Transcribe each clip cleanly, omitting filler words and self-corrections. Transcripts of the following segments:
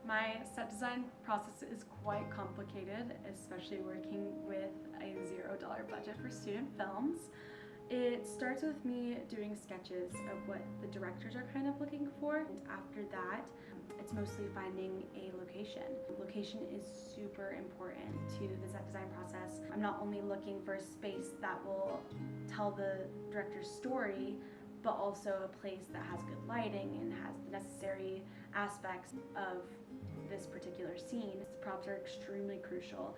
My set design process is quite complicated, especially working with a $0 budget for student films. It starts with me doing sketches of what the directors are kind of looking for. And after that, it's mostly finding a location. Location is super important to the set design process. I'm not only looking for a space that will tell the director's story, but also a place that has good lighting and has the necessary aspects of this particular scene. The props are extremely crucial.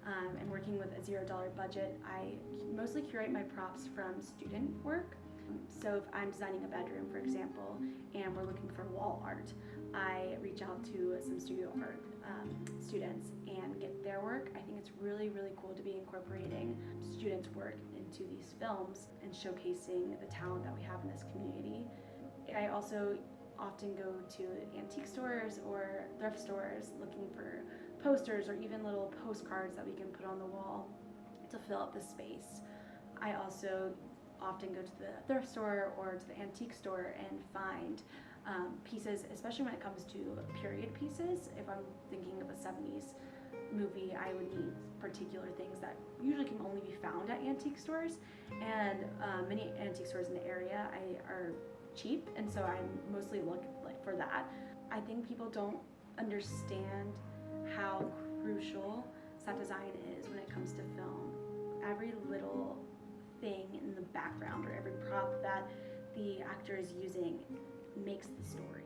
And working with a $0 budget, I mostly curate my props from student work. So if I'm designing a bedroom, for example, and we're looking for wall art, I reach out to some studio art students and get their work. I think it's really, really cool to be incorporating students' work into these films and showcasing the talent that we have in this community. I also often go to antique stores or thrift stores looking for posters or even little postcards that we can put on the wall to fill up the space. I also often go to the thrift store or to the antique store and find pieces, especially when it comes to period pieces. If I'm thinking of a 70s movie, I would need particular things that usually can only be found at antique stores, and many antique stores in the area are cheap, and so I mostly look for that. I think people don't understand how crucial set design is when it comes to film. Every little thing in the background or every prop that the actor is using makes the story.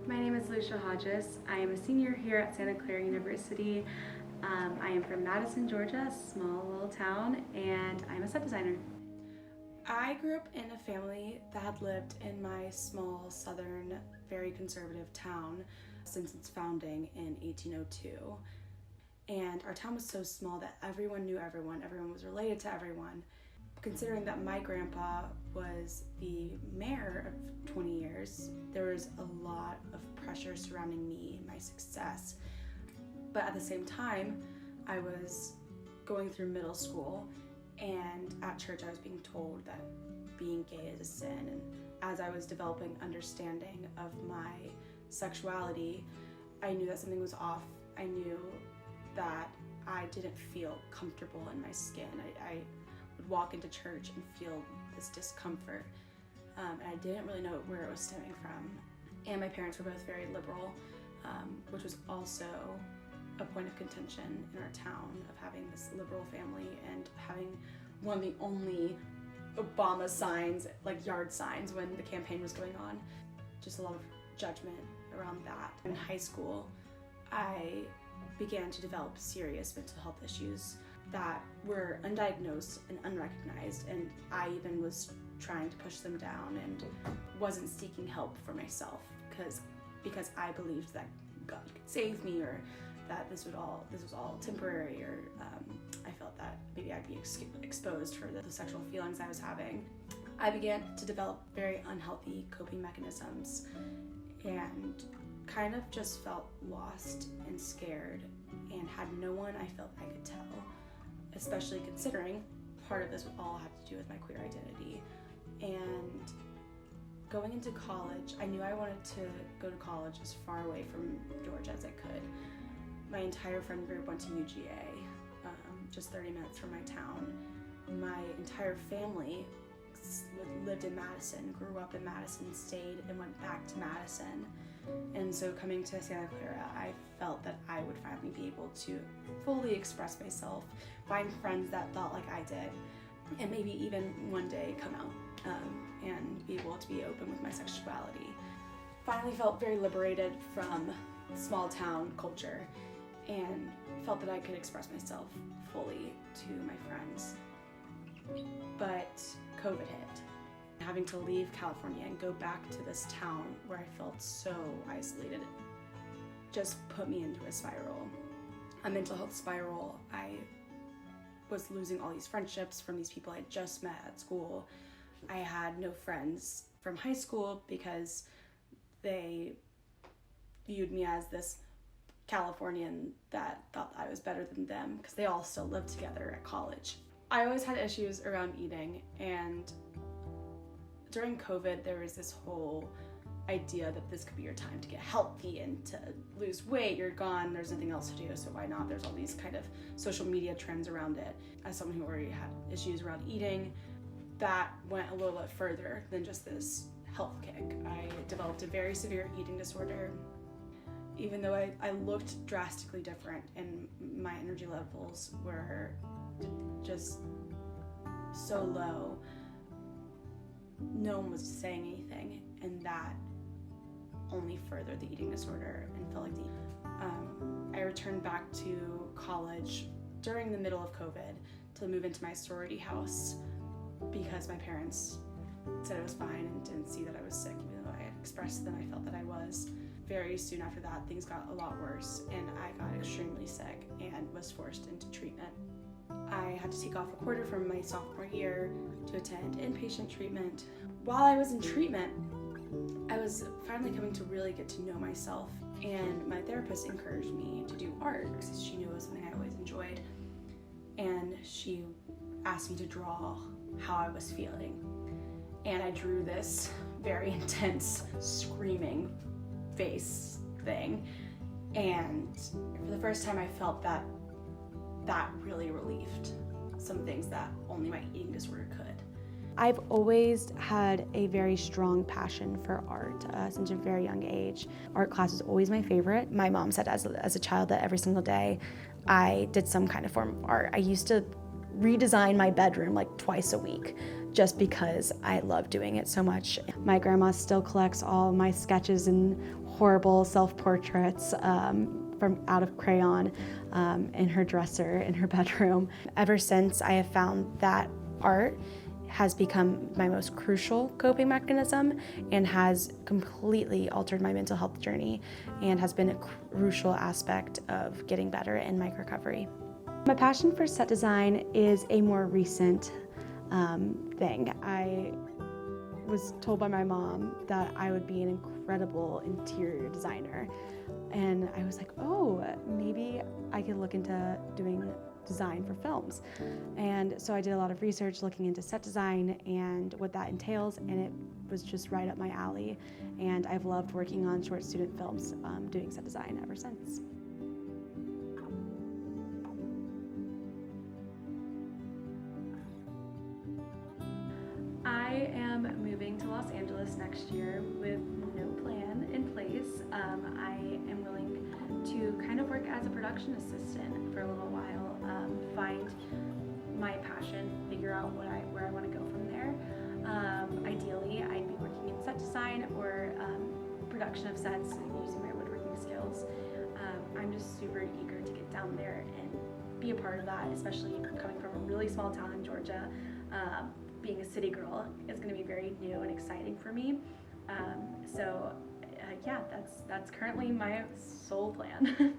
My name is Lucia Hodges. I am a senior here at Santa Clara University. I am from Madison, Georgia, a small little town, and I'm a set designer. I grew up in a family that had lived in my small, southern, very conservative town since its founding in 1802. And our town was so small that everyone knew everyone, everyone was related to everyone. Considering that my grandpa was the mayor of 20 years, there was a lot of pressure surrounding me and my success. But at the same time, I was going through middle school, and at church I was being told that being gay is a sin. And as I was developing understanding of my sexuality, I knew that something was off. I knew that I didn't feel comfortable in my skin. I would walk into church and feel this discomfort, and I didn't really know where it was stemming from. And my parents were both very liberal, which was also a point of contention in our town, of having this liberal family and having one of the only Obama signs, like yard signs, when the campaign was going on. Just a lot of judgment around that. In high school, I began to develop serious mental health issues that were undiagnosed and unrecognized, and I even was trying to push them down and wasn't seeking help for myself because I believed that God could save me, or that this was all temporary, or I felt that maybe I'd be exposed for the sexual feelings I was having. I began to develop very unhealthy coping mechanisms and kind of just felt lost and scared and had no one I felt I could tell, especially considering part of this all had to do with my queer identity. And going into college, I knew I wanted to go to college as far away from Georgia as I could. My entire friend group went to UGA, just 30 minutes from my town. My entire family lived in Madison, grew up in Madison, stayed and went back to Madison. And so coming to Santa Clara, I felt that I would finally be able to fully express myself, find friends that thought like I did, and maybe even one day come out and be able to be open with my sexuality. Finally felt very liberated from small town culture and felt that I could express myself fully to my friends. But COVID hit. Having to leave California and go back to this town where I felt so isolated just put me into a spiral, a mental health spiral. I was losing all these friendships from these people I just met at school. I had no friends from high school because they viewed me as this Californian that thought I was better than them because they all still lived together at college. I always had issues around eating, and during COVID there was this whole idea that this could be your time to get healthy and to lose weight. You're gone, there's nothing else to do, so why not? There's all these kind of social media trends around it. As someone who already had issues around eating, that went a little bit further than just this health kick. I developed a very severe eating disorder. Even though I looked drastically different and my energy levels were just so low, no one was saying anything, and that only furthered the eating disorder and felt like I returned back to college during the middle of COVID to move into my sorority house because my parents said it was fine and didn't see that I was sick, even though I had expressed to them I felt that I was. Very soon after that, things got a lot worse, and I got extremely sick and was forced into treatment. I had to take off a quarter from my sophomore year to attend inpatient treatment. While I was in treatment, I was finally coming to really get to know myself, and my therapist encouraged me to do art because she knew it was something I always enjoyed, and she asked me to draw how I was feeling. And I drew this very intense screaming face thing, and for the first time I felt that really relieved some things that only my eating disorder could. I've always had a very strong passion for art since a very young age. Art class is always my favorite. My mom said as a child that every single day I did some kind of form of art. I used to redesign my bedroom like twice a week just because I love doing it so much. My grandma still collects all my sketches and horrible self-portraits from out of crayon in her dresser in her bedroom. Ever since, I have found that art has become my most crucial coping mechanism and has completely altered my mental health journey and has been a crucial aspect of getting better in my recovery. My passion for set design is a more recent thing. I was told by my mom that I would be an incredible interior designer, and I was like, oh, maybe I could look into doing design for films. And so I did a lot of research looking into set design and what that entails, and it was just right up my alley, and I've loved working on short student films doing set design ever since. I am moving to Los Angeles next year with no plan in place. I am willing to kind of work as a production assistant for a little while, find my passion, figure out where I want to go from there. Ideally, I'd be working in set design or production of sets using my woodworking skills. I'm just super eager to get down there and be a part of that, especially coming from a really small town in Georgia. Being a city girl is going to be very new and exciting for me. Yeah, that's currently my sole plan.